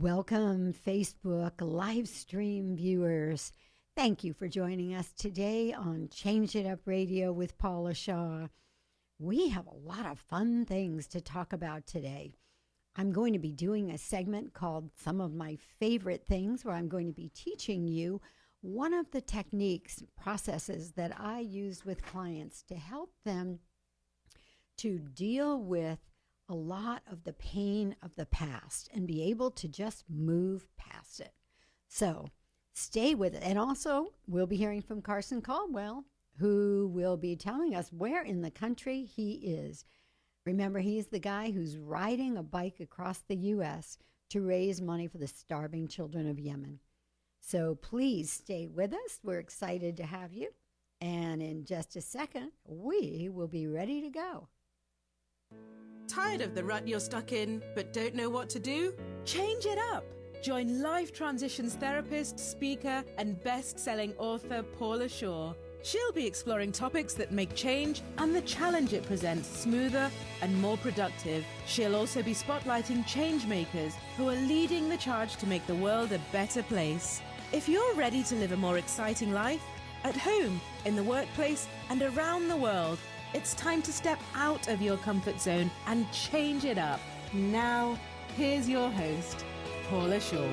Welcome, Facebook live stream viewers. Thank you for joining us today on Change It Up Radio with Paula Shaw. We have a lot of fun things to talk about today. I'm going to be doing a segment called Some of My Favorite Things, where I'm going to be teaching you one of the techniques, processes that I use with clients to help them to deal with a lot of the pain of the past and be able to just move past it. So stay with it. And also, we'll be hearing from Carson Caldwell, who will be telling us where in the country he is. Remember, he's the guy who's riding a bike across the U.S. to raise money for the starving children of Yemen. So please stay with us. We're excited to have you. And in just a second, we will be ready to go. Tired of the rut you're stuck in, but don't know what to do? Change it up. Join life transitions therapist, speaker, and best-selling author Paula Shaw. She'll be exploring topics that make change and the challenge it presents smoother and more productive. She'll also be spotlighting change makers who are leading the charge to make the world a better place. If you're ready to live a more exciting life, at home, in the workplace, and around the world, it's time to step out of your comfort zone and change it up. Now, here's your host, Paula Shaw.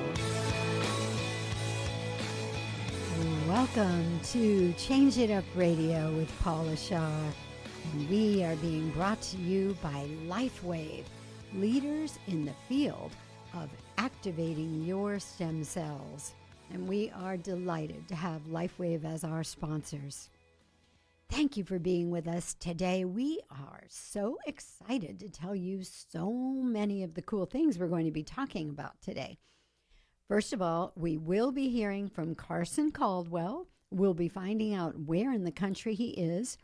Welcome to Change It Up Radio with Paula Shaw. And we are being brought to you by LifeWave, leaders in the field of activating your stem cells. And we are delighted to have LifeWave as our sponsors. Thank you for being with us today. We are so excited to tell you so many of the cool things we're going to be talking about today. First of all, we will be hearing from Carson Caldwell. We'll be finding out where in the country he is.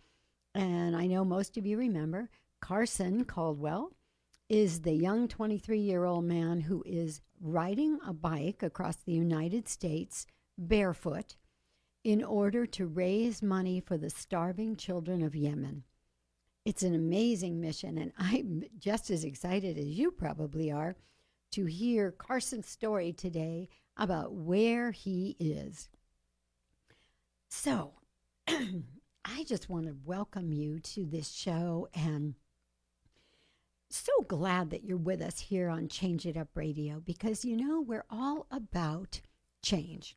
And I know most of you remember, Carson Caldwell is the young 23-year-old man who is riding a bike across the United States barefoot in order to raise money for the starving children of Yemen. It's an amazing mission, and I'm just as excited as you probably are to hear Carson's story today about where he is. So, I just want to welcome you to this show, and so glad that you're with us here on Change It Up Radio, because, you know, we're all about change.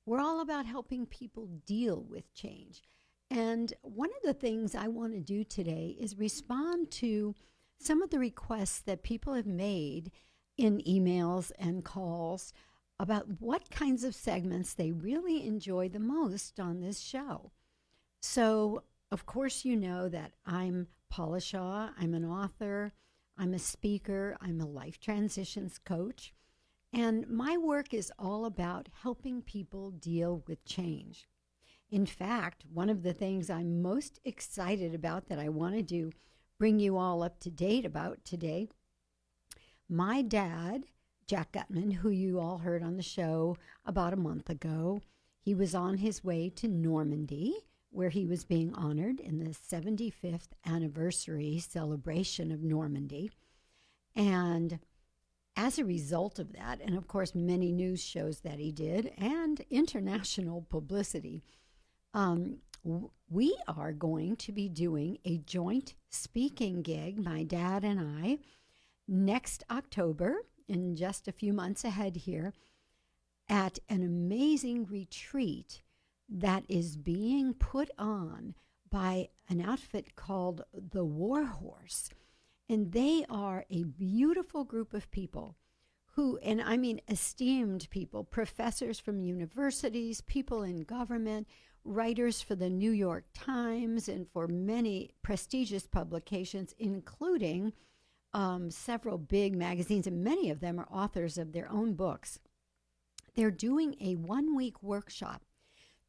We're all about helping people deal with change. And one of the things I want to do today is respond to some of the requests that people have made in emails and calls about what kinds of segments they really enjoy the most on this show. So, of course, you know that I'm Paula Shaw. I'm an author. I'm a speaker. I'm a life transitions coach. And my work is all about helping people deal with change. In fact, one of the things I'm most excited about that I want to bring you all up to date about today, my dad, Jack Gutman, who you all heard on the show about a month ago, he was on his way to Normandy, where he was being honored in the 75th anniversary celebration of Normandy. And as a result of that, and of course many news shows that he did, and international publicity, we are going to be doing a joint speaking gig, my dad and I, next October, in just a few months ahead here, at an amazing retreat that is being put on by an outfit called the War Horse. And they are a beautiful group of people who, and I mean esteemed people, professors from universities, people in government, writers for the New York Times and for many prestigious publications, including several big magazines, and many of them are authors of their own books. They're doing a one-week workshop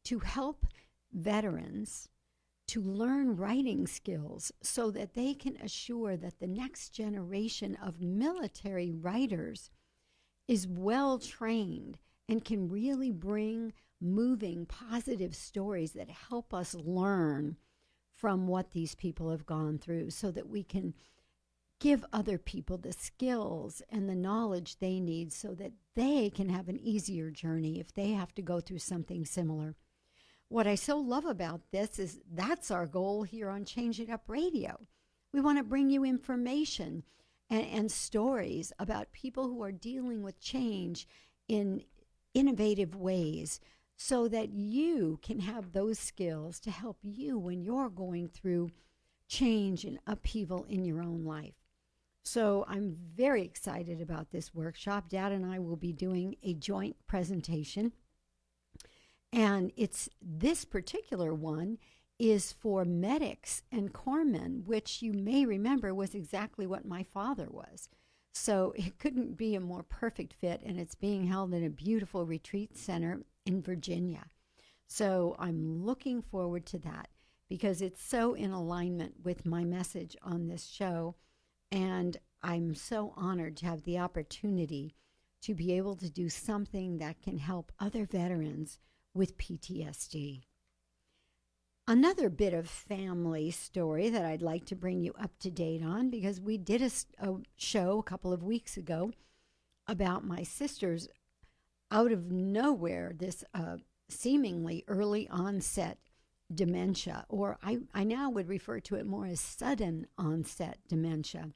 to help veterans to learn writing skills so that they can assure that the next generation of military writers is well trained and can really bring moving, positive stories that help us learn from what these people have gone through so that we can give other people the skills and the knowledge they need so that they can have an easier journey if they have to go through something similar. What I so love about this is that's our goal here on Change It Up Radio. We want to bring you information and stories about people who are dealing with change in innovative ways so that you can have those skills to help you when you're going through change and upheaval in your own life. So I'm very excited about this workshop. Dad and I will be doing a joint presentation. And this particular one is for medics and corpsmen, which you may remember was exactly what my father was. So it couldn't be a more perfect fit, and it's being held in a beautiful retreat center in Virginia. So I'm looking forward to that because it's so in alignment with my message on this show, and I'm so honored to have the opportunity to be able to do something that can help other veterans with PTSD. Another bit of family story that I'd like to bring you up to date on, because we did a show a couple of weeks ago about my sister's out of nowhere, this seemingly early onset dementia, or I now would refer to it more as sudden onset dementia.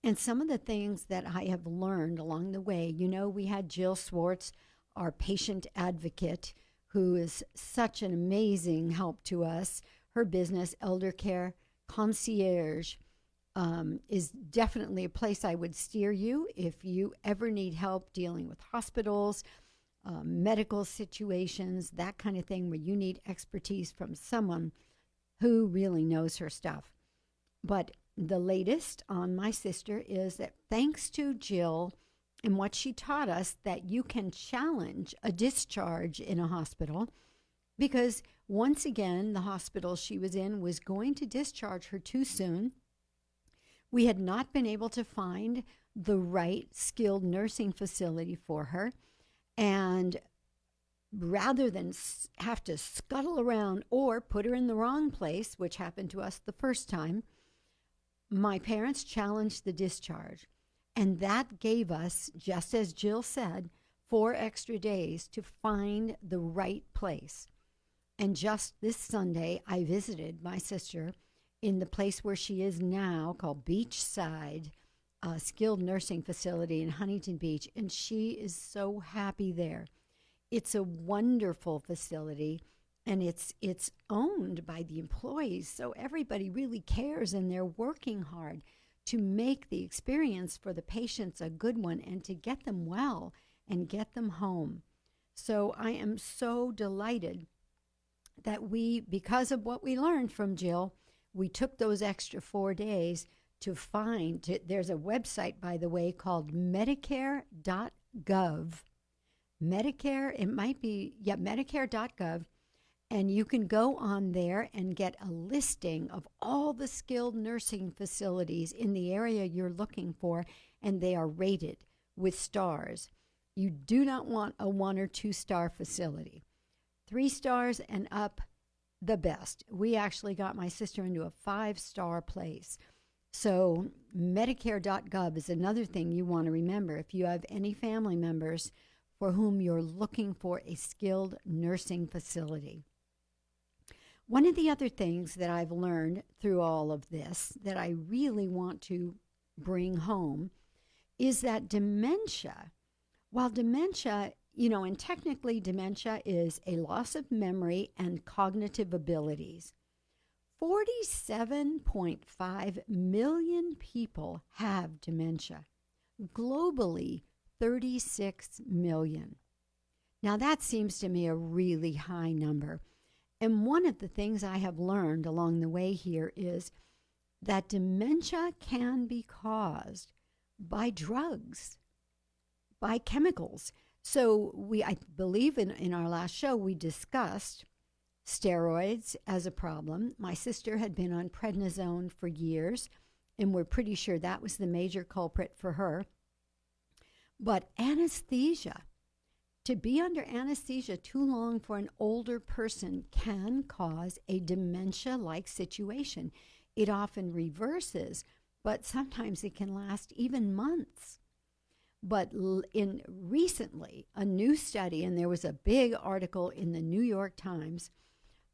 And some of the things that I have learned along the way, we had Jill Swartz, our patient advocate, who is such an amazing help to us. Her business, Elder Care Concierge, is definitely a place I would steer you if you ever need help dealing with hospitals, medical situations, that kind of thing, where you need expertise from someone who really knows her stuff. But the latest on my sister is that thanks to Jill and what she taught us, that you can challenge a discharge in a hospital, because once again, the hospital she was in was going to discharge her too soon. We had not been able to find the right skilled nursing facility for her. And rather than have to scuttle around or put her in the wrong place, which happened to us the first time, my parents challenged the discharge. And that gave us, just as Jill said, 4 extra days to find the right place. And just this Sunday, I visited my sister in the place where she is now, called Beachside Skilled Nursing Facility in Huntington Beach, and she is so happy there. It's a wonderful facility, and it's owned by the employees, so everybody really cares, and they're working hard to make the experience for the patients a good one and to get them well and get them home. So I am so delighted that because of what we learned from Jill, we took those extra 4 days to find, there's a website, by the way, called Medicare.gov. Medicare.gov. And you can go on there and get a listing of all the skilled nursing facilities in the area you're looking for, and they are rated with stars. You do not want a 1 or 2 star facility. 3 stars and up, the best. We actually got my sister into a 5-star place. So Medicare.gov is another thing you want to remember if you have any family members for whom you're looking for a skilled nursing facility. One of the other things that I've learned through all of this that I really want to bring home is that dementia, while dementia, and technically dementia is a loss of memory and cognitive abilities, 47.5 million people have dementia. Globally, 36 million. Now that seems to me a really high number. And one of the things I have learned along the way here is that dementia can be caused by drugs, by chemicals. So I believe in our last show, we discussed steroids as a problem. My sister had been on prednisone for years, and we're pretty sure that was the major culprit for her. But anesthesia, to be under anesthesia too long for an older person can cause a dementia-like situation. It often reverses, but sometimes it can last even months. But recently, a new study, and there was a big article in the New York Times,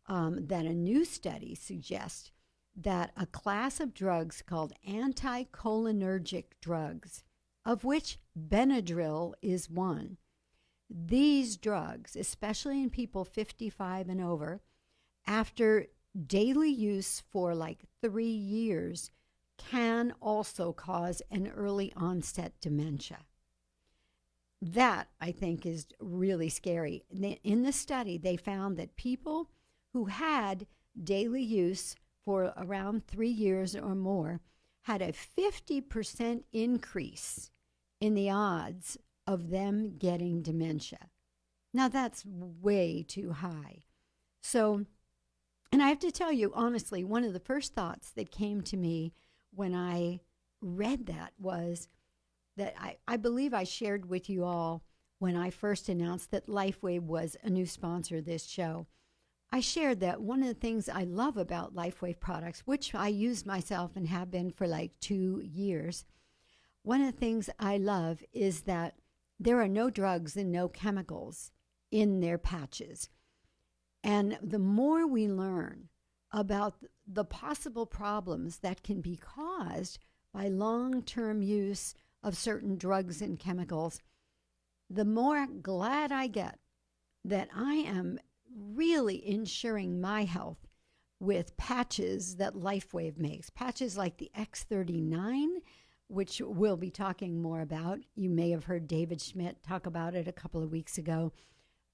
that a new study suggests that a class of drugs called anticholinergic drugs, of which Benadryl is one, these drugs, especially in people 55 and over, after daily use for like 3 years, can also cause an early onset dementia. That, I think, is really scary. In the study, they found that people who had daily use for around 3 years or more had a 50% increase in the odds of them getting dementia. Now, that's way too high. So, and I have to tell you, honestly, one of the first thoughts that came to me when I read that was that I believe I shared with you all when I first announced that Lifeway was a new sponsor of this show. I shared that one of the things I love about Lifeway products, which I use myself and have been for like 2 years, one of the things I love is that there are no drugs and no chemicals in their patches. And the more we learn about the possible problems that can be caused by long-term use of certain drugs and chemicals, the more glad I get that I am really ensuring my health with patches that LifeWave makes. Patches like the X39, which we'll be talking more about. You may have heard David Schmidt talk about it a couple of weeks ago.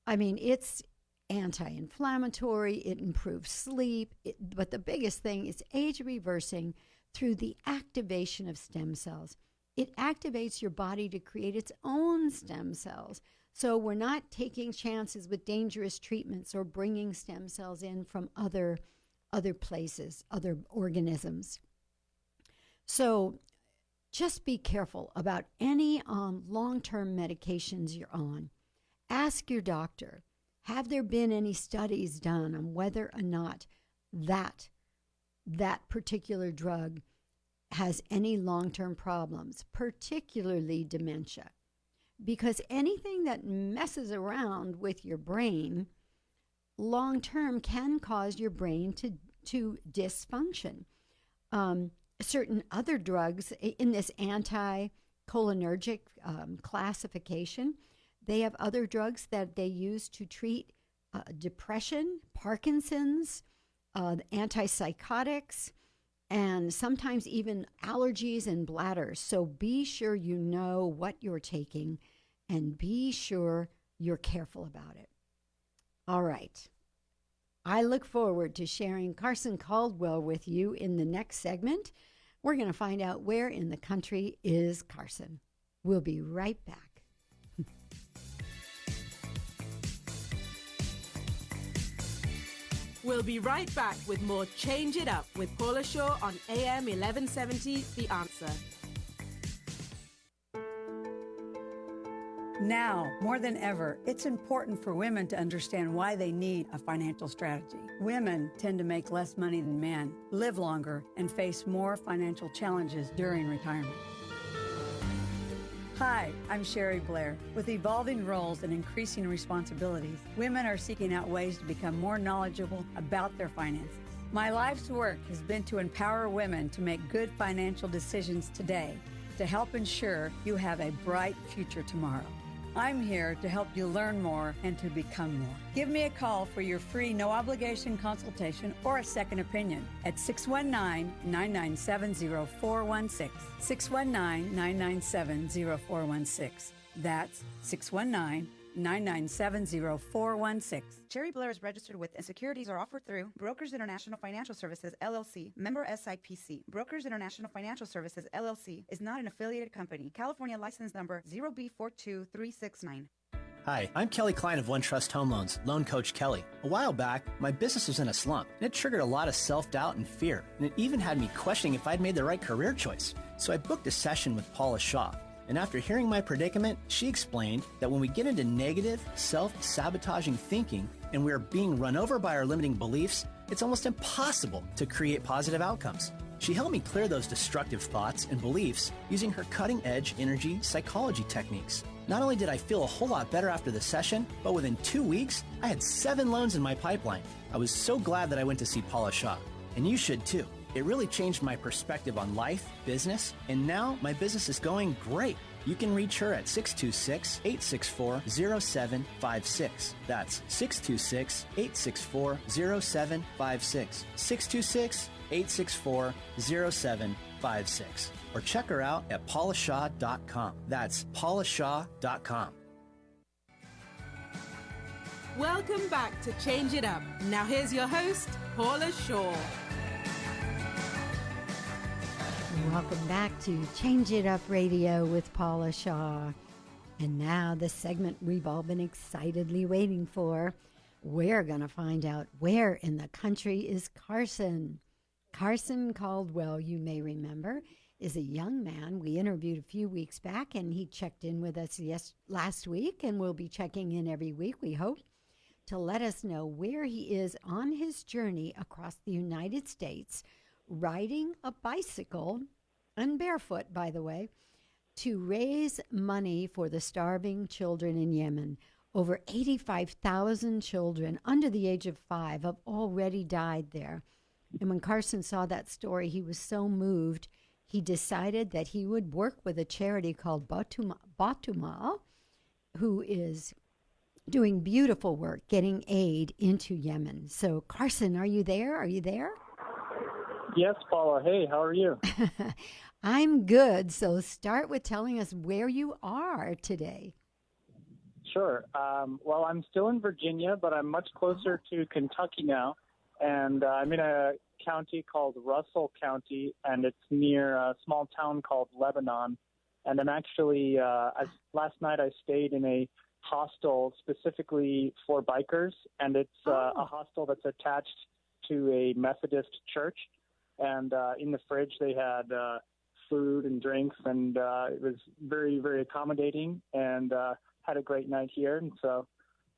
I mean, it's anti-inflammatory, it improves sleep, but the biggest thing is age reversing through the activation of stem cells. It activates your body to create its own stem cells. So we're not taking chances with dangerous treatments or bringing stem cells in from other places, other organisms. So just be careful about any long-term medications you're on. Ask your doctor, have there been any studies done on whether or not that particular drug has any long-term problems, particularly dementia? Because anything that messes around with your brain long-term can cause your brain to dysfunction. Certain other drugs in this anticholinergic classification, they have other drugs that they use to treat depression, Parkinson's, antipsychotics, and sometimes even allergies and bladders. So be sure you know what you're taking and be sure you're careful about it. All right. I look forward to sharing Carson Caldwell with you in the next segment. We're going to find out where in the country is Carson. We'll be right back. We'll be right back with more Change It Up with Paula Shaw on AM 1170, The Answer. Now, more than ever, it's important for women to understand why they need a financial strategy. Women tend to make less money than men, live longer, and face more financial challenges during retirement. Hi, I'm Sherry Blair. With evolving roles and increasing responsibilities, women are seeking out ways to become more knowledgeable about their finances. My life's work has been to empower women to make good financial decisions today to help ensure you have a bright future tomorrow. I'm here to help you learn more and to become more. Give me a call for your free no-obligation consultation or a second opinion at 619-997-0416. 619-997-0416. That's 619-997-0416. Sherry Blair is registered with and securities are offered through Brokers International Financial Services, LLC, member SIPC. Brokers International Financial Services, LLC is not an affiliated company. California license number 0B42369. Hi, I'm Kelly Klein of One Trust Home Loans, Loan Coach Kelly. A while back, my business was in a slump, and it triggered a lot of self-doubt and fear, and it even had me questioning if I'd made the right career choice. So I booked a session with Paula Shaw. And after hearing my predicament, she explained that when we get into negative, self-sabotaging thinking and we're being run over by our limiting beliefs, it's almost impossible to create positive outcomes. She helped me clear those destructive thoughts and beliefs using her cutting-edge energy psychology techniques. Not only did I feel a whole lot better after the session, but within 2 weeks, I had 7 loans in my pipeline. I was so glad that I went to see Paula Shaw. And you should too. It really changed my perspective on life, business, and now my business is going great. You can reach her at 626-864-0756. That's 626-864-0756. 626-864-0756. Or check her out at paulashaw.com. That's paulashaw.com. Welcome back to Change It Up. Now here's your host, Paula Shaw. Welcome back to Change It Up Radio with Paula Shaw. And now the segment we've all been excitedly waiting for. We're going to find out where in the country is Carson. Carson Caldwell, you may remember, is a young man we interviewed a few weeks back, and he checked in with us last week, and we'll be checking in every week, we hope, to let us know where he is on his journey across the United States, riding a bicycle, and barefoot, by the way, to raise money for the starving children in Yemen. Over 85,000 children under the age of 5 have already died there. And when Carson saw that story, he was so moved, he decided that he would work with a charity called Batuma, who is doing beautiful work, getting aid into Yemen. So, Carson, are you there? Are you there? Yes, Paula. Hey, how are you? I'm good. So start with telling us where you are today. Sure. Well, I'm still in Virginia, but I'm much closer to Kentucky now. And I'm in a county called Russell County, and it's near a small town called Lebanon. And I'm actually, last night I stayed in a hostel specifically for bikers, and it's a hostel that's attached to a Methodist church. And in the fridge they had food and drinks, and it was very, very accommodating, and had a great night here. And so,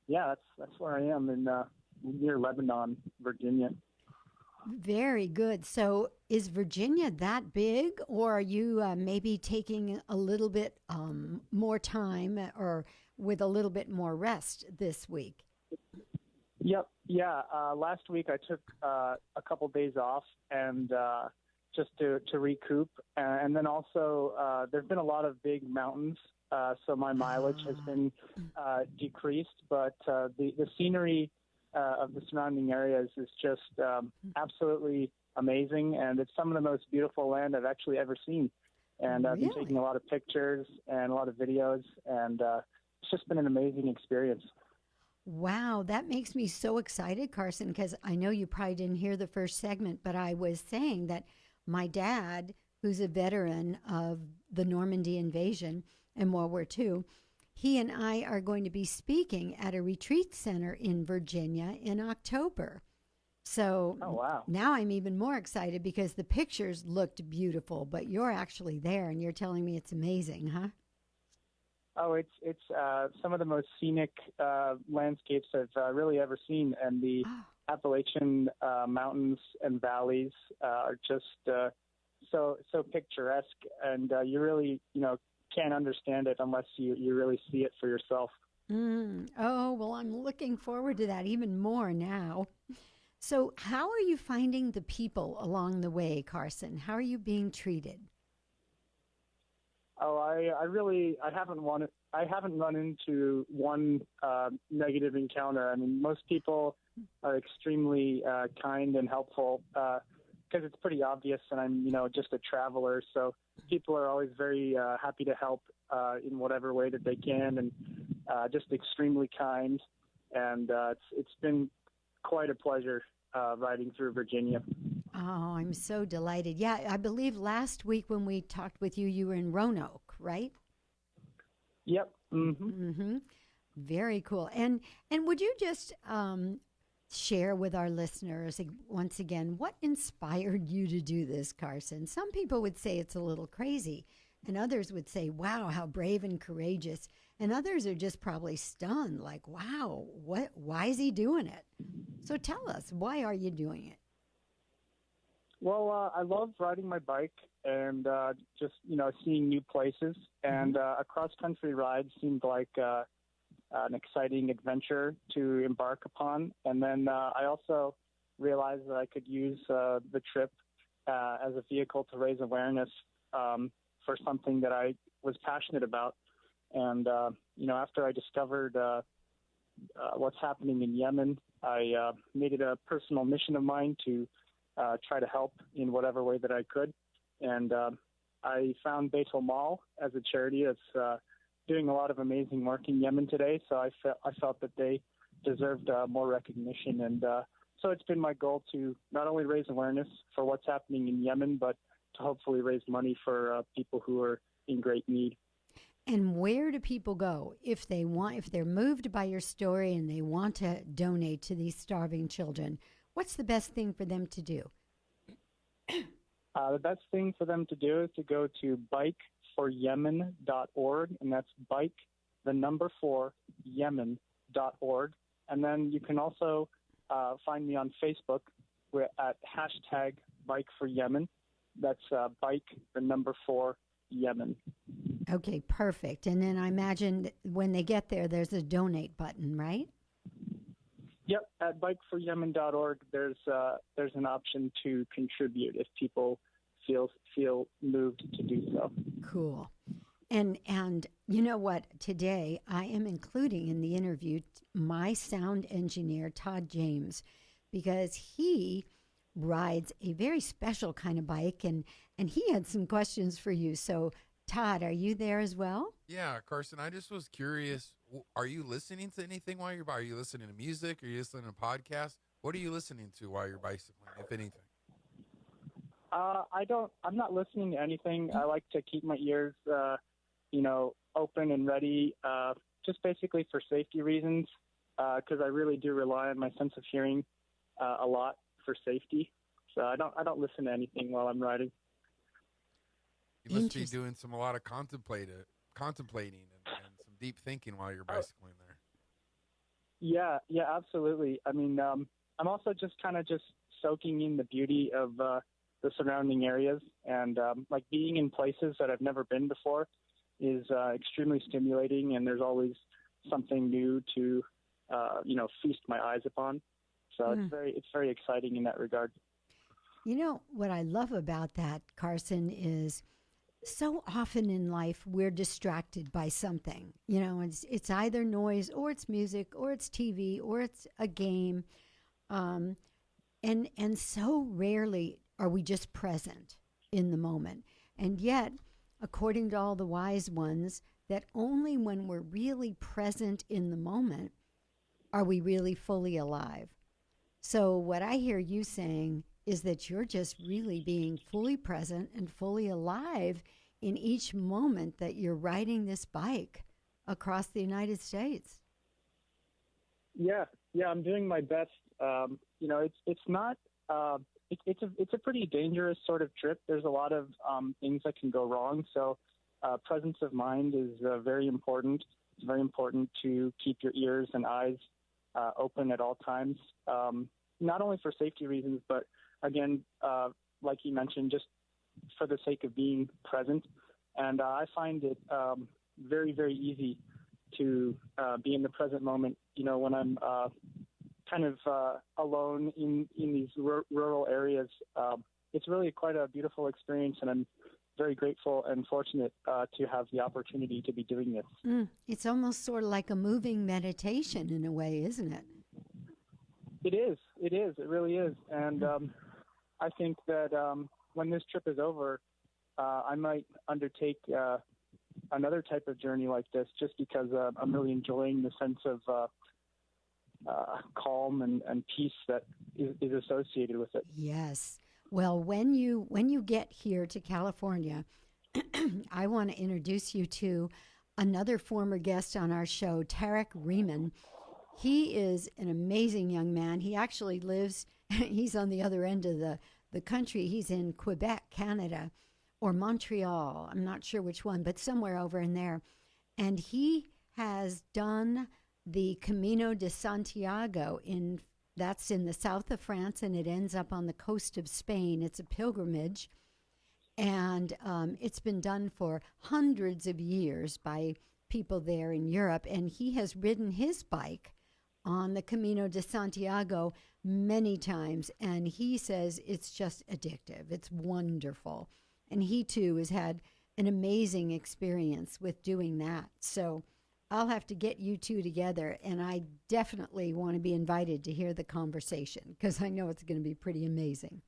yeah, that's where I am in near Lebanon, Virginia. Very good. So is Virginia that big, or are you maybe taking a little bit more time or with a little bit more rest this week? Yep. Yeah. Last week I took a couple days off and just to recoup. And then also there's been a lot of big mountains, so my mileage has been decreased. But the scenery of the surrounding areas is just absolutely amazing. And it's some of the most beautiful land I've actually ever seen. And I've been taking a lot of pictures and a lot of videos. And it's just been an amazing experience. Wow, that makes me so excited, Carson, because I know you probably didn't hear the first segment, but I was saying that my dad, who's a veteran of the Normandy invasion and World War II, he and I are going to be speaking at a retreat center in Virginia in October. So now I'm even more excited because the pictures looked beautiful, but you're actually there and you're telling me it's amazing, huh? Oh, it's some of the most scenic landscapes I've really ever seen, and the Appalachian mountains and valleys are just so picturesque, and you really can't understand it unless you really see it for yourself. Oh, well, I'm looking forward to that even more now. So, how are you finding the people along the way, Carson? How are you being treated? Oh, I haven't run into one negative encounter. I mean, most people are extremely kind and helpful because it's pretty obvious, and I'm just a traveler. So people are always very happy to help in whatever way that they can, and just extremely kind. And it's been quite a pleasure riding through Virginia. Oh, I'm so delighted. Yeah, I believe last week when we talked with you, you were in Roanoke, right? Yep. Mm-hmm. Very cool. And would you just share with our listeners once again what inspired you to do this, Carson? Some people would say it's a little crazy, and others would say, wow, how brave and courageous. And others are just probably stunned, like, wow, why is he doing it? So tell us, why are you doing it? Well, I love riding my bike and just, seeing new places. And a cross-country ride seemed like an exciting adventure to embark upon. And then I also realized that I could use the trip as a vehicle to raise awareness for something that I was passionate about. And, after I discovered what's happening in Yemen, I made it a personal mission of mine to try to help in whatever way that I could. And I found Beit Mal as a charity that's doing a lot of amazing work in Yemen today. So I felt that they deserved more recognition. And so it's been my goal to not only raise awareness for what's happening in Yemen, but to hopefully raise money for people who are in great need. And where do people go if they're moved by your story and they want to donate to these starving children? What's the best thing for them to do? The best thing for them to do is to go to bikeforyemen.org, and that's bike, the number 4, yemen.org. And then you can also find me on Facebook. We're at #BikeForYemen. That's bike, the number 4, Yemen. Okay, perfect. And then I imagine when they get there, there's a donate button, right? Yep, at bikeforyemen.org, there's an option to contribute if people feel moved to do so. Cool. And you know what? Today I am including in the interview my sound engineer, Todd James, because he rides a very special kind of bike, and he had some questions for you. So, Todd, are you there as well? Yeah, Carson, I just was curious. Are you listening to anything while you're bicycling? Are you listening to music? Are you listening to podcasts? What are you listening to while you're bicycling, if anything? I'm not listening to anything. I like to keep my ears, open and ready, just basically for safety reasons, because I really do rely on my sense of hearing a lot for safety. So I don't listen to anything while I'm riding. You must be doing a lot of contemplating and some deep thinking while you're bicycling there. Yeah, absolutely. I mean, I'm also just soaking in the beauty of the surrounding areas, and like being in places that I've never been before is extremely stimulating, and there's always something new to feast my eyes upon. So it's very exciting in that regard. You know what I love about that, Carson, is so often in life we're distracted by something. It's either noise, or it's music, or it's TV, or it's a game, and so rarely are we just present in the moment. And yet, according to all the wise ones, that only when we're really present in the moment are we really fully alive. So what I hear you saying is that you're just really being fully present and fully alive in each moment that you're riding this bike across the United States. Yeah, I'm doing my best. It's not. It's a pretty dangerous sort of trip. There's a lot of things that can go wrong. So presence of mind is very important. It's very important to keep your ears and eyes open at all times, not only for safety reasons, but again, like you mentioned, just for the sake of being present. And I find it very, very easy to be in the present moment, when I'm alone in these rural areas. It's really quite a beautiful experience, and I'm very grateful and fortunate to have the opportunity to be doing this. It's almost sort of like a moving meditation in a way, isn't it? It is. It really is. And I think that when this trip is over, I might undertake another type of journey like this, just because I'm really enjoying the sense of calm and peace that is associated with it. Yes. Well, when you get here to California, I want to introduce you to another former guest on our show, Tarek Riemann. He is an amazing young man. He actually lives, he's on the other end of the country. He's in Quebec, Canada, or Montreal. I'm not sure which one, but somewhere over in there. And he has done the Camino de Santiago in That's in the south of France, and it ends up on the coast of Spain. It's a pilgrimage, and it's been done for hundreds of years by people there in Europe. And he has ridden his bike on the Camino de Santiago many times, and he says it's just addictive. It's wonderful. And he, too, has had an amazing experience with doing that. So I'll have to get you two together, and I definitely want to be invited to hear the conversation because I know it's going to be pretty amazing.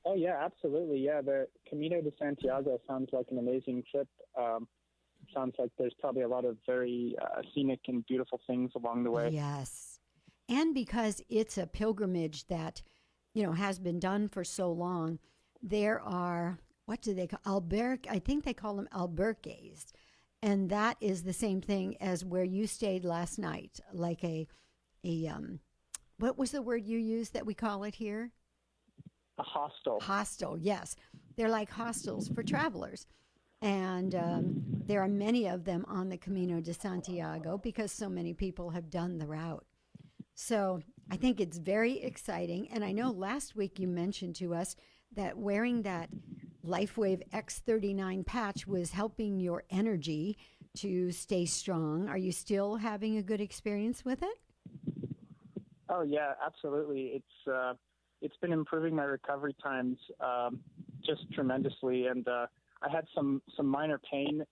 Oh, yeah, absolutely. Yeah, the Camino de Santiago sounds like an amazing trip. Sounds like there's probably a lot of very scenic and beautiful things along the way. Yes. And because it's a pilgrimage that, has been done for so long, there are, what do they call, I think they call them albergues. And that is the same thing as where you stayed last night, like a what was the word you used that we call it here? A hostel. Hostel, yes. They're like hostels for travelers. And there are many of them on the Camino de Santiago because so many people have done the route. So I think it's very exciting. And I know last week you mentioned to us that wearing that LifeWave X39 patch was helping your energy to stay strong. Are you still having a good experience with it? Oh, yeah, absolutely. It's been improving my recovery times just tremendously. And I had some minor pain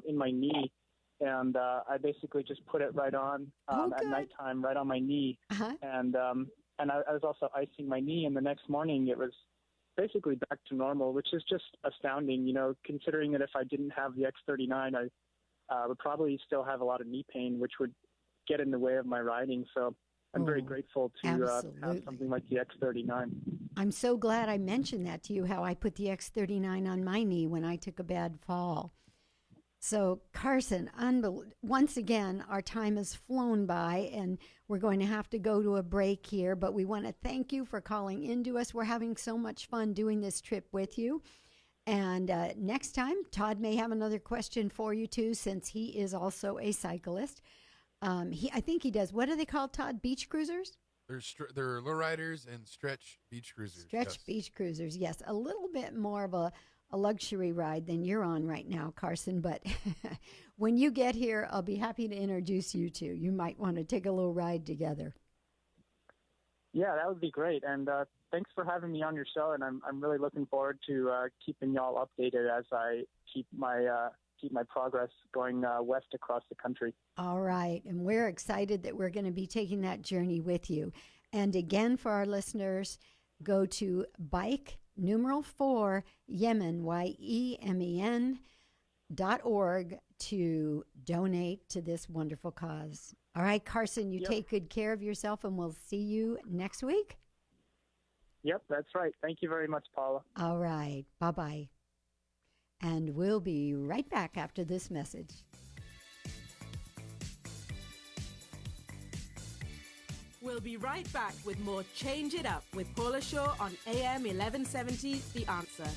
in my knee, and I basically just put it right on at nighttime, right on my knee. Uh-huh. And I was also icing my knee, and the next morning it was basically back to normal, which is just astounding, considering that if I didn't have the X39, I would probably still have a lot of knee pain, which would get in the way of my riding. So I'm very grateful to have something like the X39. I'm so glad I mentioned that to you, how I put the X39 on my knee when I took a bad fall. So, Carson, once again, our time has flown by, and we're going to have to go to a break here, but we want to thank you for calling into us. We're having so much fun doing this trip with you. And next time, Todd may have another question for you, too, since he is also a cyclist. I think he does. What do they call, Todd? Beach cruisers? They're lowriders and stretch beach cruisers. Stretch beach cruisers, yes. A little bit more of a luxury ride than you're on right now, Carson. But when you get here, I'll be happy to introduce you two. You might want to take a little ride together. Yeah, that would be great. And thanks for having me on your show. And I'm really looking forward to keeping y'all updated as I keep my progress going west across the country. All right. And we're excited that we're going to be taking that journey with you. And again, for our listeners, go to bike4 Yemen, YEMEN.org to donate to this wonderful cause. All right, Carson, you take good care of yourself, and we'll see you next week. Yep, that's right. Thank you very much, Paula. All right. Bye-bye. And we'll be right back after this message. We'll be right back with more Change It Up with Paula Shaw on AM 1170, The Answer.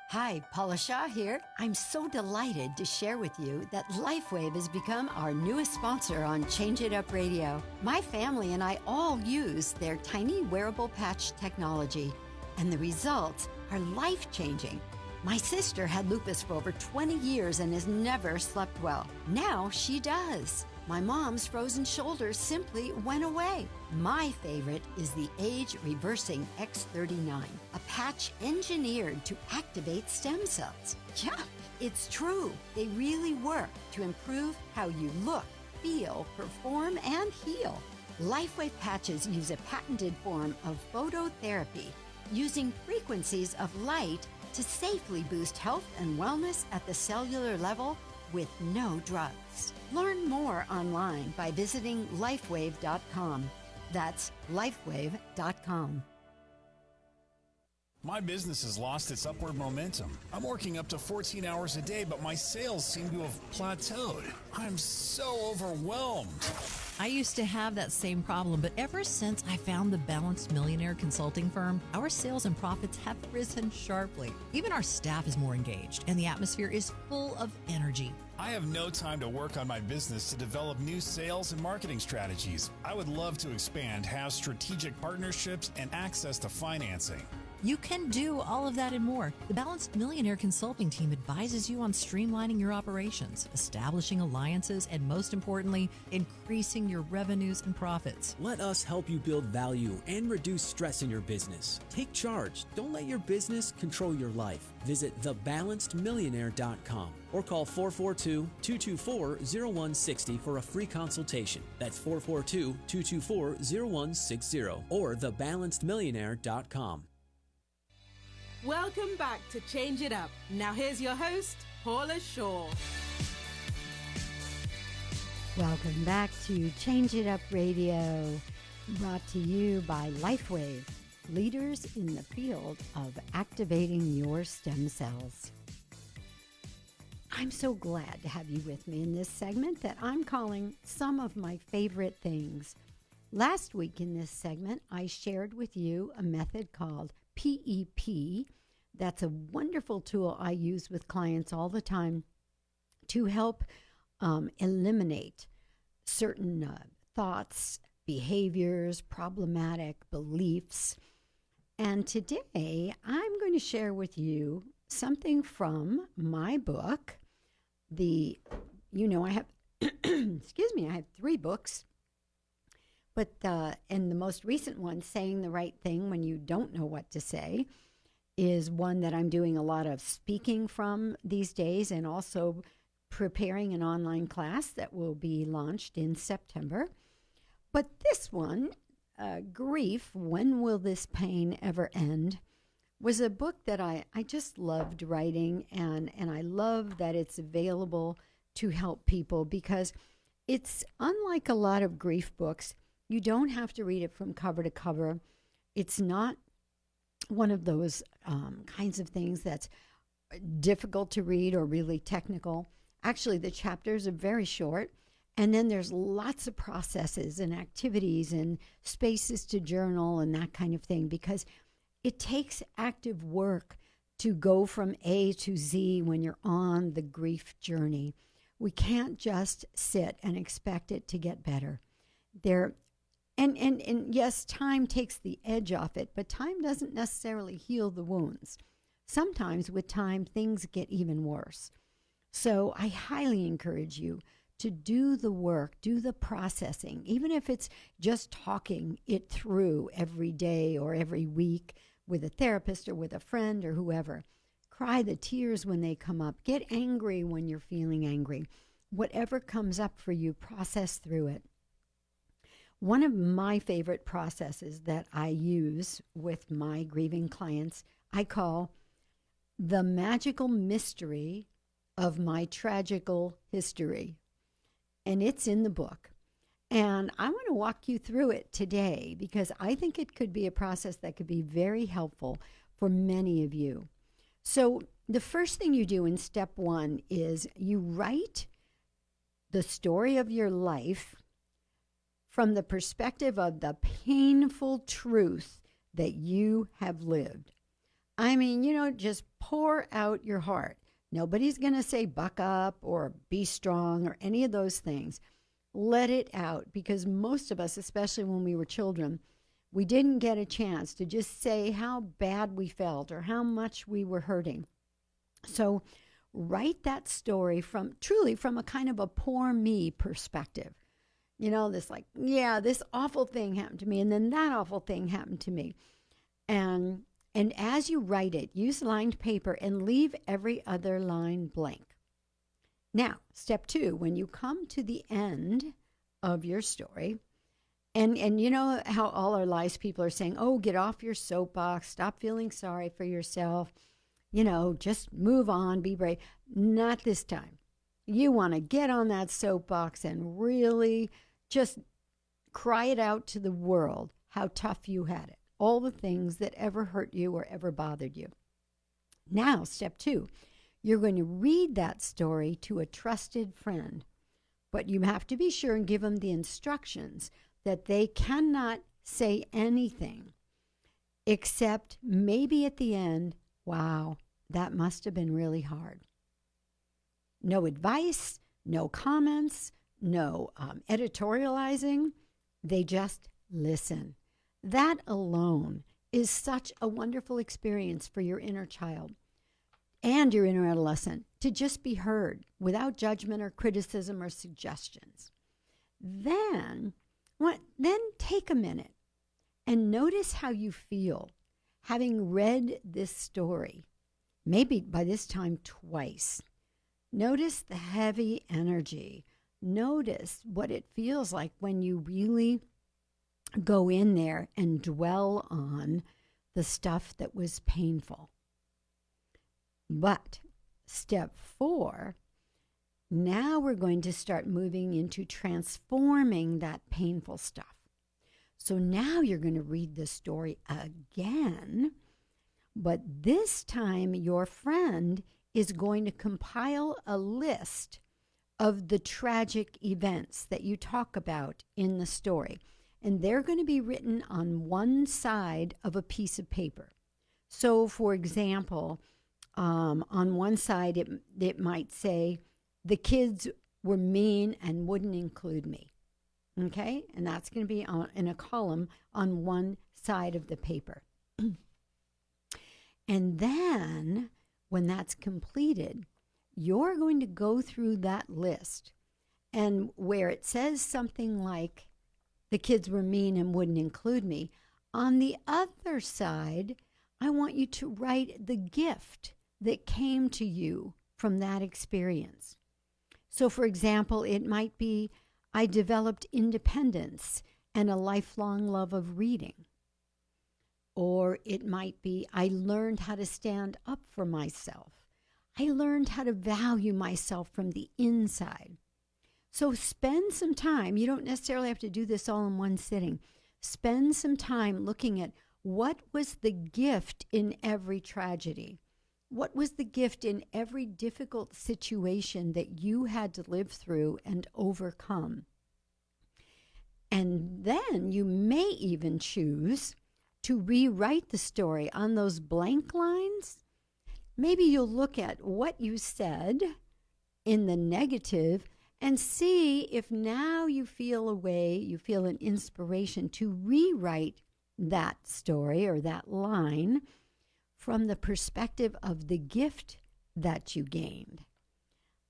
Hi, Paula Shaw here. I'm so delighted to share with you that LifeWave has become our newest sponsor on Change It Up Radio. My family and I all use their tiny wearable patch technology, and the results are life-changing. My sister had lupus for over 20 years and has never slept well. Now she does. My mom's frozen shoulders simply went away. My favorite is the age-reversing X39, a patch engineered to activate stem cells. Yeah, it's true. They really work to improve how you look, feel, perform, and heal. LifeWave patches use a patented form of phototherapy, using frequencies of light to safely boost health and wellness at the cellular level with no drugs. Learn more online by visiting lifewave.com. That's lifewave.com. My business has lost its upward momentum. I'm working up to 14 hours a day, but my sales seem to have plateaued. I'm so overwhelmed. I used to have that same problem, but ever since I found the Balanced Millionaire Consulting Firm, our sales and profits have risen sharply. Even our staff is more engaged, and the atmosphere is full of energy. I have no time to work on my business to develop new sales and marketing strategies. I would love to expand, have strategic partnerships, and access to financing. You can do all of that and more. The Balanced Millionaire Consulting Team advises you on streamlining your operations, establishing alliances, and most importantly, increasing your revenues and profits. Let us help you build value and reduce stress in your business. Take charge. Don't let your business control your life. Visit thebalancedmillionaire.com or call 442-224-0160 for a free consultation. That's 442-224-0160 or thebalancedmillionaire.com. Welcome back to Change It Up. Now here's your host, Paula Shaw. Welcome back to Change It Up Radio, brought to you by LifeWave, leaders in the field of activating your stem cells. I'm so glad to have you with me in this segment that I'm calling Some of My Favorite Things. Last week in this segment, I shared with you a method called PEP. That's a wonderful tool I use with clients all the time to help eliminate certain thoughts, behaviors, problematic beliefs. And today I'm going to share with you something from my book. I have, excuse me, I have 3 books. But and the most recent one, Saying the Right Thing When You Don't Know What to Say, is one that I'm doing a lot of speaking from these days, and also preparing an online class that will be launched in September. But this one, Grief, When Will This Pain Ever End, was a book that I just loved writing, and I love that it's available to help people, because it's unlike a lot of grief books. You don't have to read it from cover to cover. It's not one of those kinds of things that's difficult to read or really technical. Actually, the chapters are very short, and then there's lots of processes and activities and spaces to journal and that kind of thing, because it takes active work to go from A to Z when you're on the grief journey. We can't just sit and expect it to get better. And yes, time takes the edge off it, but time doesn't necessarily heal the wounds. Sometimes with time, things get even worse. So I highly encourage you to do the work, do the processing, even if it's just talking it through every day or every week with a therapist or with a friend or whoever. Cry the tears when they come up. Get angry when you're feeling angry. Whatever comes up for you, process through it. One of my favorite processes that I use with my grieving clients, I call the magical mystery of my tragical history. And it's in the book. And I want to walk you through it today, because I think it could be a process that could be very helpful for many of you. So the first thing you do in step 1 is you write the story of your life from the perspective of the painful truth that you have lived. I mean, just pour out your heart. Nobody's going to say buck up or be strong or any of those things. Let it out, because most of us, especially when we were children, we didn't get a chance to just say how bad we felt or how much we were hurting. So write that story from a kind of a poor me perspective. This awful thing happened to me, and then that awful thing happened to me. And as you write it, use lined paper and leave every other line blank. Now, step 2, when you come to the end of your story, and you know how all our lives people are saying, oh, get off your soapbox, stop feeling sorry for yourself, just move on, be brave. Not this time. You want to get on that soapbox and really just cry it out to the world how tough you had it, all the things that ever hurt you or ever bothered you. Now, step 2, you're going to read that story to a trusted friend. But you have to be sure and give them the instructions that they cannot say anything except maybe at the end, wow, that must have been really hard. No advice, no comments, no editorializing. They just listen. That alone is such a wonderful experience for your inner child and your inner adolescent, to just be heard without judgment or criticism or suggestions. Then take a minute and notice how you feel having read this story, maybe by this time twice. Notice the heavy energy. Notice what it feels like when you really go in there and dwell on the stuff that was painful. But step 4, now we're going to start moving into transforming that painful stuff. So now you're going to read the story again, but this time your friend is going to compile a list of the tragic events that you talk about in the story. And they're going to be written on one side of a piece of paper. So, for example, on one side, it might say, the kids were mean and wouldn't include me. Okay? And that's going to be in a column on one side of the paper. And then, when that's completed, you're going to go through that list. And where it says something like, the kids were mean and wouldn't include me, on the other side, I want you to write the gift that came to you from that experience. So, for example, it might be, I developed independence and a lifelong love of reading. Or it might be, I learned how to stand up for myself. I learned how to value myself from the inside. So spend some time. You don't necessarily have to do this all in one sitting. Spend some time looking at what was the gift in every tragedy. What was the gift in every difficult situation that you had to live through and overcome? And then you may even choose to rewrite the story on those blank lines. Maybe you'll look at what you said in the negative and see if now you feel a way, you feel an inspiration to rewrite that story or that line from the perspective of the gift that you gained.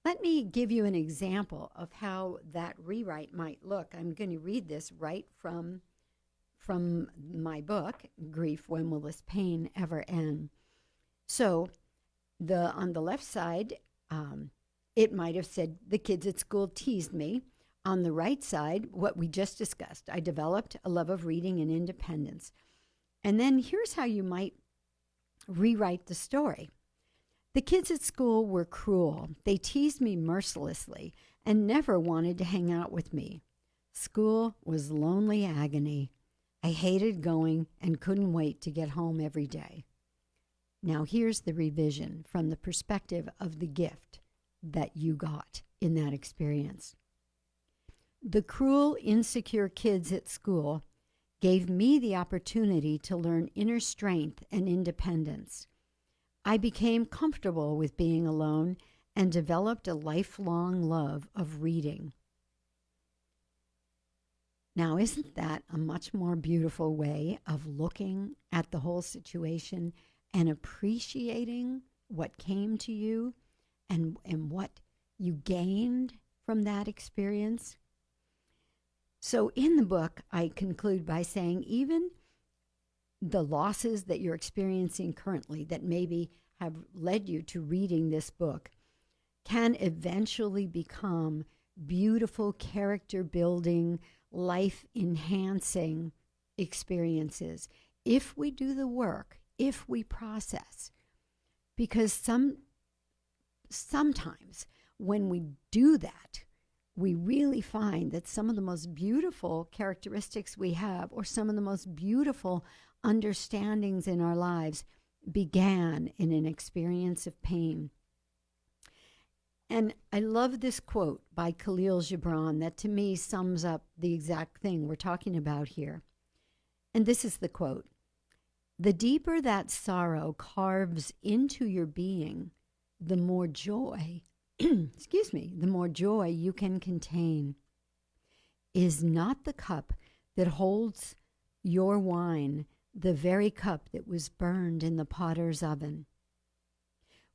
Let me give you an example of how that rewrite might look. I'm going to read this right from my book, Grief, When Will This Pain Ever End? So on the left side, it might have said, the kids at school teased me. On the right side, what we just discussed, I developed a love of reading and independence. And then here's how you might rewrite the story. The kids at school were cruel. They teased me mercilessly and never wanted to hang out with me. School was lonely agony. I hated going and couldn't wait to get home every day. Now here's the revision from the perspective of the gift that you got in that experience. The cruel, insecure kids at school gave me the opportunity to learn inner strength and independence. I became comfortable with being alone and developed a lifelong love of reading. Now, isn't that a much more beautiful way of looking at the whole situation and appreciating what came to you and what you gained from that experience? So in the book, I conclude by saying even the losses that you're experiencing currently that maybe have led you to reading this book can eventually become beautiful character-building, life-enhancing experiences if we do the work, if we process. Because sometimes when we do that, we really find that some of the most beautiful characteristics we have, or some of the most beautiful understandings in our lives, began in an experience of pain. And I love this quote by Khalil Gibran that to me sums up the exact thing we're talking about here. And this is the quote: "The deeper that sorrow carves into your being, the more joy, the more joy you can contain. Is not the cup that holds your wine the very cup that was burned in the potter's oven?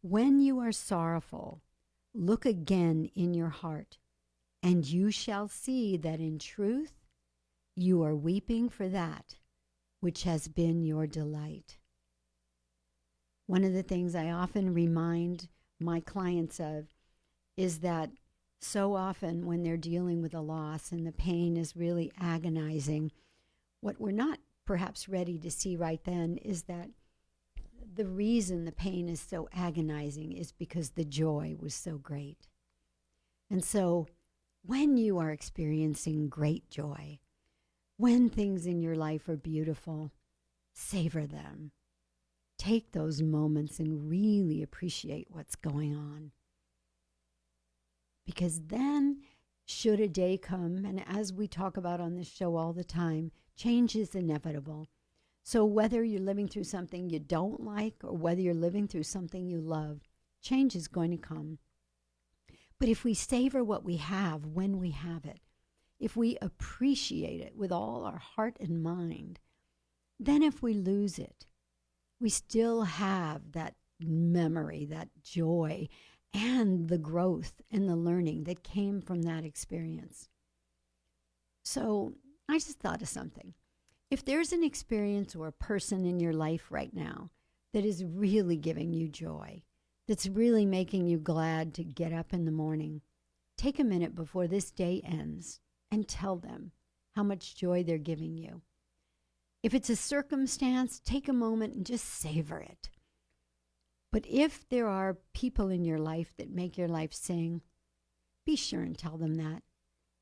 When you are sorrowful, look again in your heart, and you shall see that in truth you are weeping for that which has been your delight." One of the things I often remind my clients of is that so often when they're dealing with a loss and the pain is really agonizing, what we're not perhaps ready to see right then is that the reason the pain is so agonizing is because the joy was so great. And so when you are experiencing great joy, when things in your life are beautiful, savor them. Take those moments and really appreciate what's going on. Because then, should a day come, and as we talk about on this show all the time, change is inevitable. So whether you're living through something you don't like or whether you're living through something you love, change is going to come. But if we savor what we have when we have it, if we appreciate it with all our heart and mind, then if we lose it, we still have that memory, that joy, and the growth and the learning that came from that experience. So I just thought of something. If there's an experience or a person in your life right now that is really giving you joy, that's really making you glad to get up in the morning, take a minute before this day ends and tell them how much joy they're giving you. If it's a circumstance, take a moment and just savor it. But if there are people in your life that make your life sing, be sure and tell them that.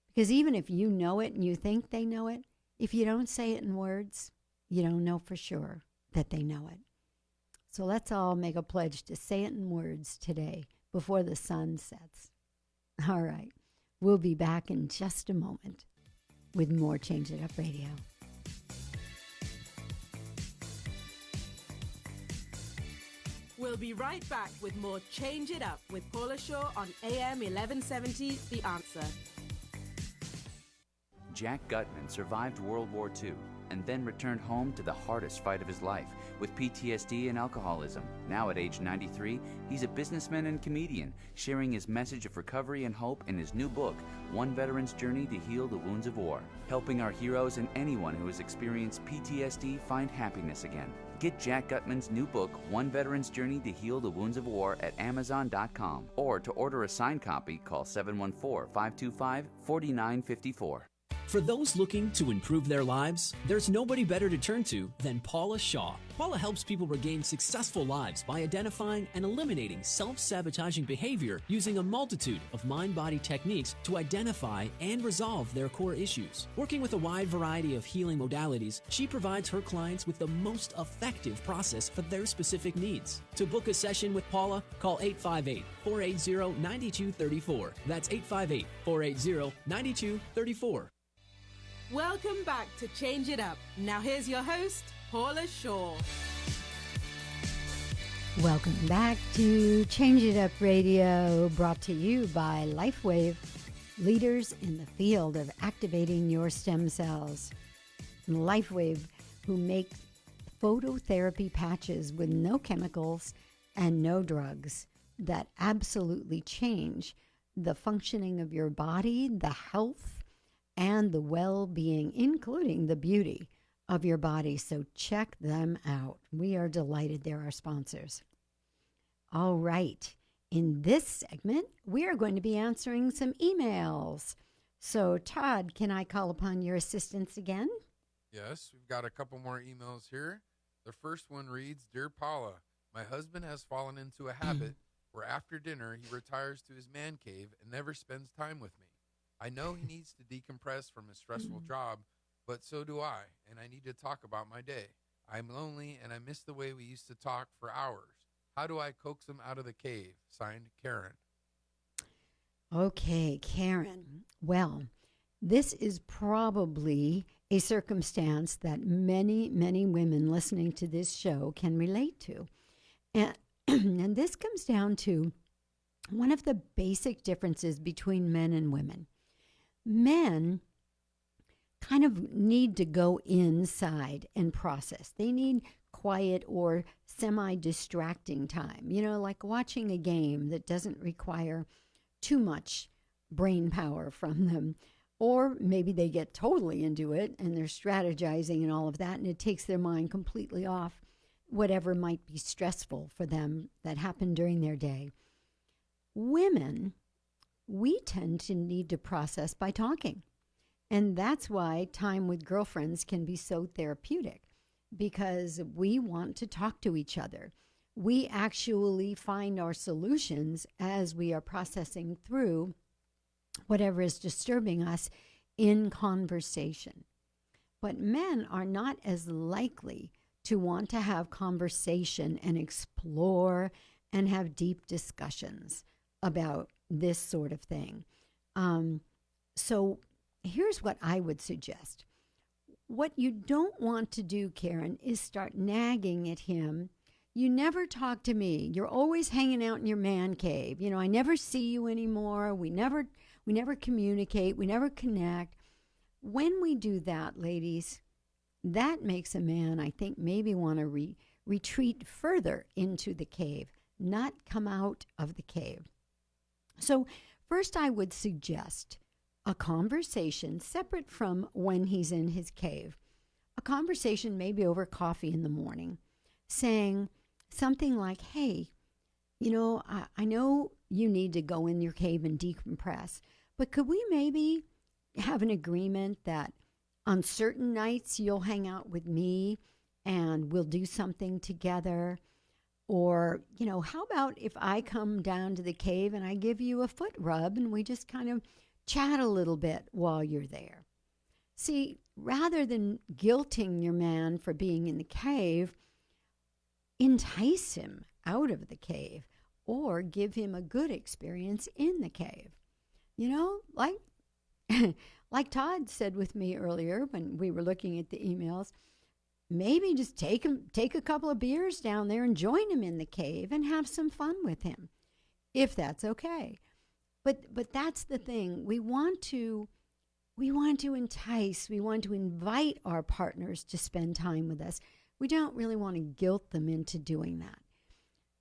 Because even if you know it and you think they know it, if you don't say it in words, you don't know for sure that they know it. So let's all make a pledge to say it in words today before the sun sets. All right. We'll be back in just a moment with more Change It Up Radio. We'll be right back with more Change It Up with Paula Shaw on AM 1170, The Answer. Jack Gutman survived World War II and then returned home to the hardest fight of his life with PTSD and alcoholism. Now at age 93, he's a businessman and comedian, sharing his message of recovery and hope in his new book, One Veteran's Journey to Heal the Wounds of War, helping our heroes and anyone who has experienced PTSD find happiness again. Get Jack Gutman's new book, One Veteran's Journey to Heal the Wounds of War, at Amazon.com. Or to order a signed copy, call 714-525-4954. For those looking to improve their lives, there's nobody better to turn to than Paula Shaw. Paula helps people regain successful lives by identifying and eliminating self-sabotaging behavior using a multitude of mind-body techniques to identify and resolve their core issues. Working with a wide variety of healing modalities, she provides her clients with the most effective process for their specific needs. To book a session with Paula, call 858-480-9234. That's 858-480-9234. Welcome back to Change It Up. Now here's your host, Paula Shaw. Welcome back to Change It Up Radio, brought to you by LifeWave, leaders in the field of activating your stem cells. LifeWave, who make phototherapy patches with no chemicals and no drugs that absolutely change the functioning of your body, the health, and the well-being, including the beauty of your body. So check them out. We are delighted they're our sponsors. All right. In this segment, we are going to be answering some emails. So, Todd, can I call upon your assistance again? Yes, we've got a couple more emails here. The first one reads, Dear Paula, my husband has fallen into a habit where after dinner he retires to his man cave and never spends time with me. I know he needs to decompress from his stressful job, but so do I, and I need to talk about my day. I'm lonely, and I miss the way we used to talk for hours. How do I coax him out of the cave? Signed, Karen. Okay, Karen. Well, this is probably a circumstance that many, many women listening to this show can relate to. And, and this comes down to one of the basic differences between men and women. Men kind of need to go inside and process. They need quiet or semi-distracting time, like watching a game that doesn't require too much brain power from them. Or maybe they get totally into it and they're strategizing and all of that, and it takes their mind completely off whatever might be stressful for them that happened during their day. Women, we tend to need to process by talking. And that's why time with girlfriends can be so therapeutic, because we want to talk to each other. We actually find our solutions as we are processing through whatever is disturbing us in conversation. But men are not as likely to want to have conversation and explore and have deep discussions about this sort of thing. So here's what I would suggest. What you don't want to do, Karen, is start nagging at him. You never talk to me. You're always hanging out in your man cave. I never see you anymore. We never communicate. We never connect. When we do that, ladies, that makes a man, I think, maybe want to retreat further into the cave, not come out of the cave. So first I would suggest a conversation separate from when he's in his cave. A conversation maybe over coffee in the morning, saying something like, hey, I know you need to go in your cave and decompress, but could we maybe have an agreement that on certain nights you'll hang out with me and we'll do something together? Or, how about if I come down to the cave and I give you a foot rub and we just kind of chat a little bit while you're there? See, rather than guilting your man for being in the cave, entice him out of the cave or give him a good experience in the cave. Like Todd said with me earlier when we were looking at the emails, maybe just take a couple of beers down there and join him in the cave and have some fun with him, if that's okay. But that's the thing. We want to entice, we want to invite our partners to spend time with us. We don't really want to guilt them into doing that,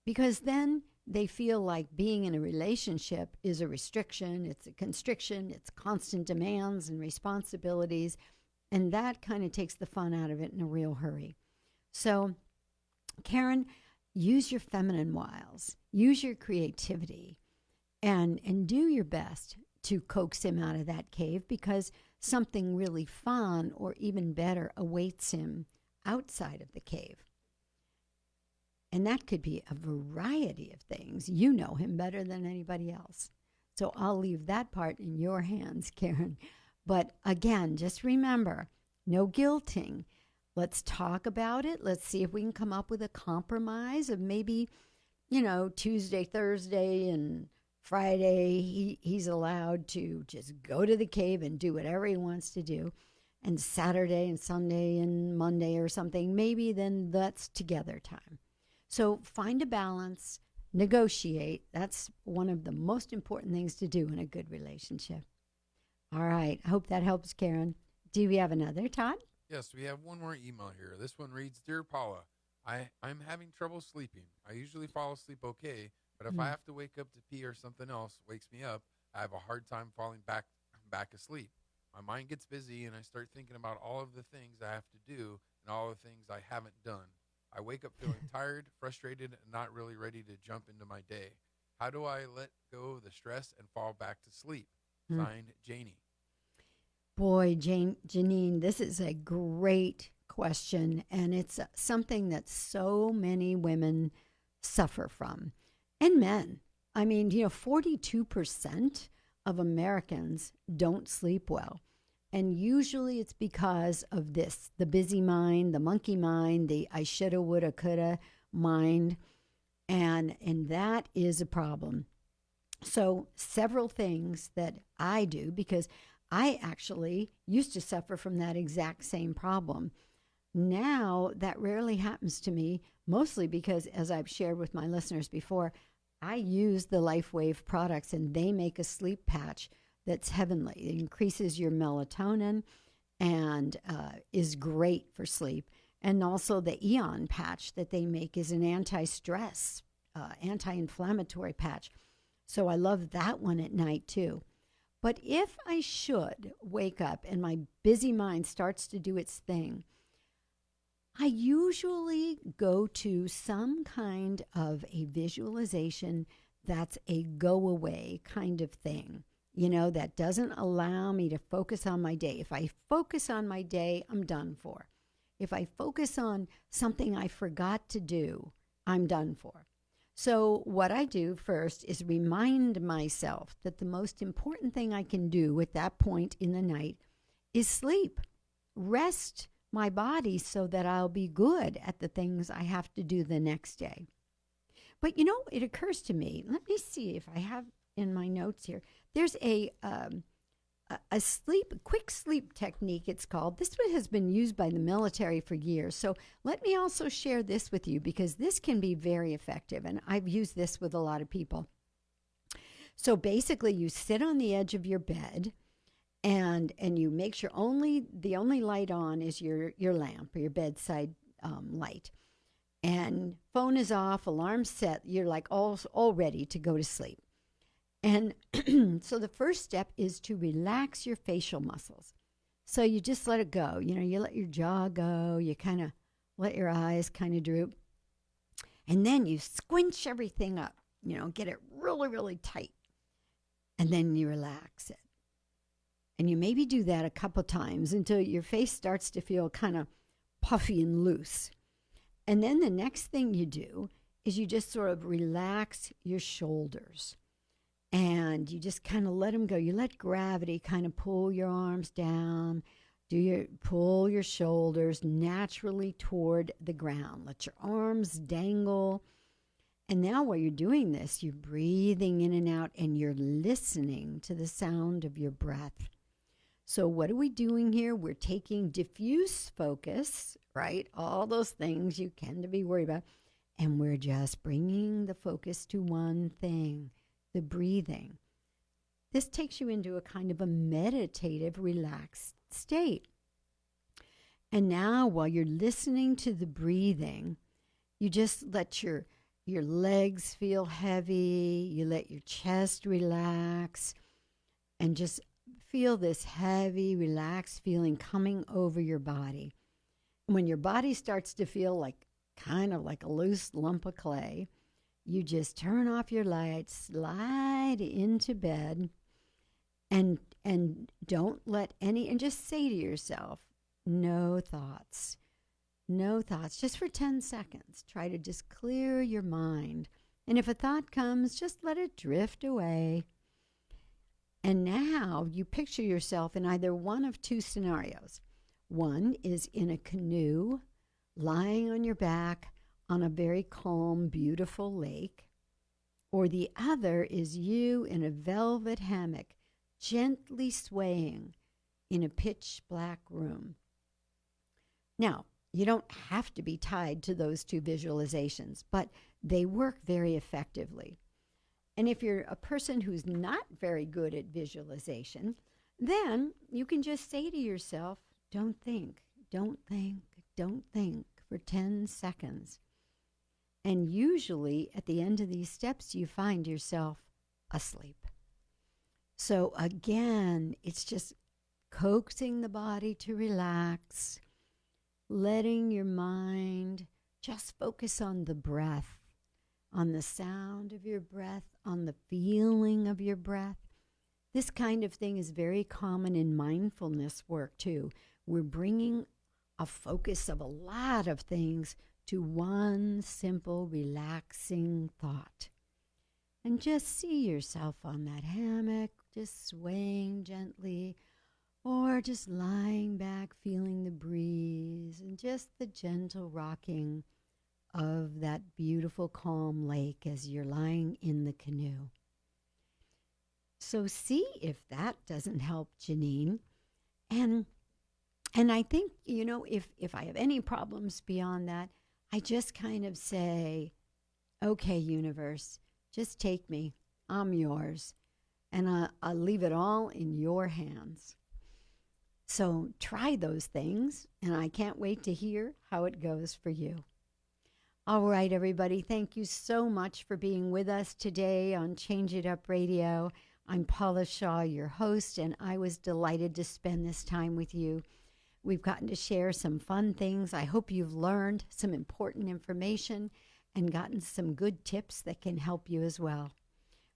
because then they feel like being in a relationship is a restriction, it's a constriction, it's constant demands and responsibilities, and that kind of takes the fun out of it in a real hurry. So, Karen, use your feminine wiles, use your creativity, and do your best to coax him out of that cave, because something really fun or even better awaits him outside of the cave. And that could be a variety of things. You know him better than anybody else. So I'll leave that part in your hands, Karen. But again, just remember, no guilting. Let's talk about it. Let's see if we can come up with a compromise of maybe, Tuesday, Thursday, and Friday, he's allowed to just go to the cave and do whatever he wants to do. And Saturday and Sunday and Monday or something, maybe then that's together time. So find a balance, negotiate. That's one of the most important things to do in a good relationship. All right. I hope that helps, Karen. Do we have another, Todd? Yes, we have one more email here. This one reads, Dear Paula, I'm having trouble sleeping. I usually fall asleep okay, but if I have to wake up to pee or something else wakes me up, I have a hard time falling back asleep. My mind gets busy and I start thinking about all of the things I have to do and all the things I haven't done. I wake up feeling tired, frustrated, and not really ready to jump into my day. How do I let go of the stress and fall back to sleep? Signed, Janie. Boy, Janine, this is a great question, and it's something that so many women suffer from, and men. I mean, 42% of Americans don't sleep well, and usually it's because of this, the busy mind, the monkey mind, the I shoulda, woulda, coulda mind, and that is a problem. So several things that I do, because I actually used to suffer from that exact same problem. Now that rarely happens to me, mostly because, as I've shared with my listeners before, I use the LifeWave products, and they make a sleep patch that's heavenly. It increases your melatonin and is great for sleep. And also the Eon patch that they make is an anti-stress, anti-inflammatory patch. So I love that one at night too. But if I should wake up and my busy mind starts to do its thing, I usually go to some kind of a visualization that's a go-away kind of thing, that doesn't allow me to focus on my day. If I focus on my day, I'm done for. If I focus on something I forgot to do, I'm done for. So what I do first is remind myself that the most important thing I can do at that point in the night is sleep, rest my body so that I'll be good at the things I have to do the next day. But it occurs to me, let me see if I have in my notes here, there's a quick sleep technique, it's called. This one has been used by the military for years. So let me also share this with you, because this can be very effective, and I've used this with a lot of people. So basically, you sit on the edge of your bed, and you make sure the only light on is your lamp or your bedside light. And phone is off, alarm set, you're like all ready to go to sleep. And so the first step is to relax your facial muscles. So you just let it go. You let your jaw go. You kind of let your eyes kind of droop. And then you squinch everything up, get it really, really tight. And then you relax it. And you maybe do that a couple times until your face starts to feel kind of puffy and loose. And then the next thing you do is you just sort of relax your shoulders. And you just kind of let them go. You let gravity kind of pull your arms down. Pull your shoulders naturally toward the ground. Let your arms dangle. And now while you're doing this, you're breathing in and out, and you're listening to the sound of your breath. So what are we doing here? We're taking diffuse focus, right? All those things you tend to be worried about. And we're just bringing the focus to one thing. The breathing. This takes you into a kind of a meditative, relaxed state. And now, while you're listening to the breathing, you just let your legs feel heavy. You let your chest relax, and just feel this heavy, relaxed feeling coming over your body. When your body starts to feel kind of like a loose lump of clay, you just turn off your lights, slide into bed, and don't let and just say to yourself, no thoughts, just for 10 seconds. Try to just clear your mind. And if a thought comes, just let it drift away. And now you picture yourself in either one of two scenarios. One is in a canoe, lying on your back, on a very calm, beautiful lake, or the other is you in a velvet hammock, gently swaying in a pitch black room. Now, you don't have to be tied to those two visualizations, but they work very effectively. And if you're a person who's not very good at visualization, then you can just say to yourself, don't think, don't think, don't think for 10 seconds. And usually at the end of these steps, you find yourself asleep. So again, it's just coaxing the body to relax, letting your mind just focus on the breath, on the sound of your breath, on the feeling of your breath. This kind of thing is very common in mindfulness work too. We're bringing a focus of a lot of things to one simple, relaxing thought. And just see yourself on that hammock, just swaying gently, or just lying back, feeling the breeze and just the gentle rocking of that beautiful, calm lake as you're lying in the canoe. So see if that doesn't help, Janine. And I think, if I have any problems beyond that, I just kind of say, okay, universe, just take me. I'm yours. And I'll leave it all in your hands. So try those things, and I can't wait to hear how it goes for you. All right, everybody, thank you so much for being with us today on Change It Up Radio. I'm Paula Shaw, your host, and I was delighted to spend this time with you. We've gotten to share some fun things. I hope you've learned some important information and gotten some good tips that can help you as well.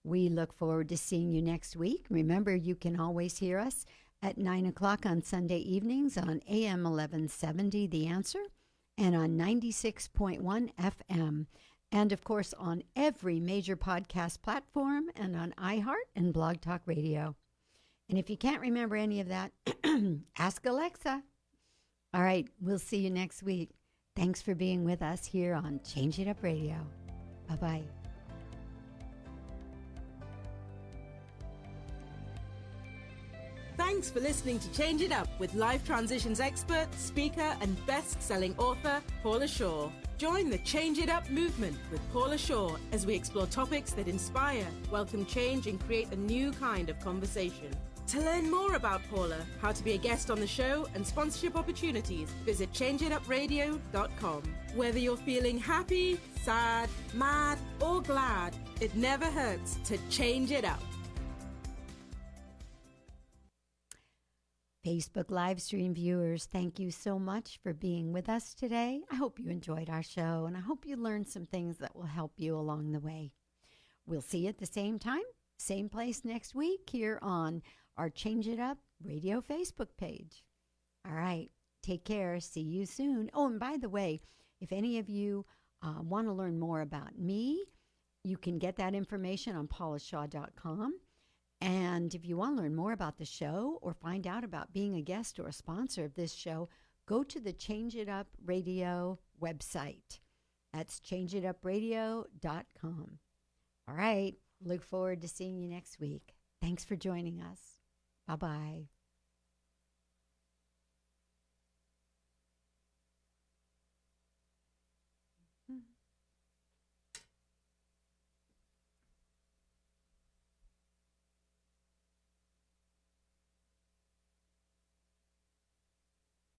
We look forward to seeing you next week. Remember, you can always hear us at 9 o'clock on Sunday evenings on AM 1170, The Answer, and on 96.1 FM, and of course on every major podcast platform and on iHeart and Blog Talk Radio. And if you can't remember any of that, ask Alexa. All right, we'll see you next week. Thanks for being with us here on Change It Up Radio. Bye-bye. Thanks for listening to Change It Up with life transitions expert, speaker, and best-selling author, Paula Shaw. Join the Change It Up movement with Paula Shaw as we explore topics that inspire, welcome change, and create a new kind of conversation. To learn more about Paula, how to be a guest on the show, and sponsorship opportunities, visit changeitupradio.com. Whether you're feeling happy, sad, mad, or glad, it never hurts to change it up. Facebook live stream viewers, thank you so much for being with us today. I hope you enjoyed our show, and I hope you learned some things that will help you along the way. We'll see you at the same time, same place next week here on our Change It Up Radio Facebook page. All right, take care. See you soon. Oh, and by the way, if any of you want to learn more about me, you can get that information on paulashaw.com. And if you want to learn more about the show or find out about being a guest or a sponsor of this show, go to the Change It Up Radio website. That's changeitupradio.com. All right. Look forward to seeing you next week. Thanks for joining us. Bye-bye. Mm-hmm.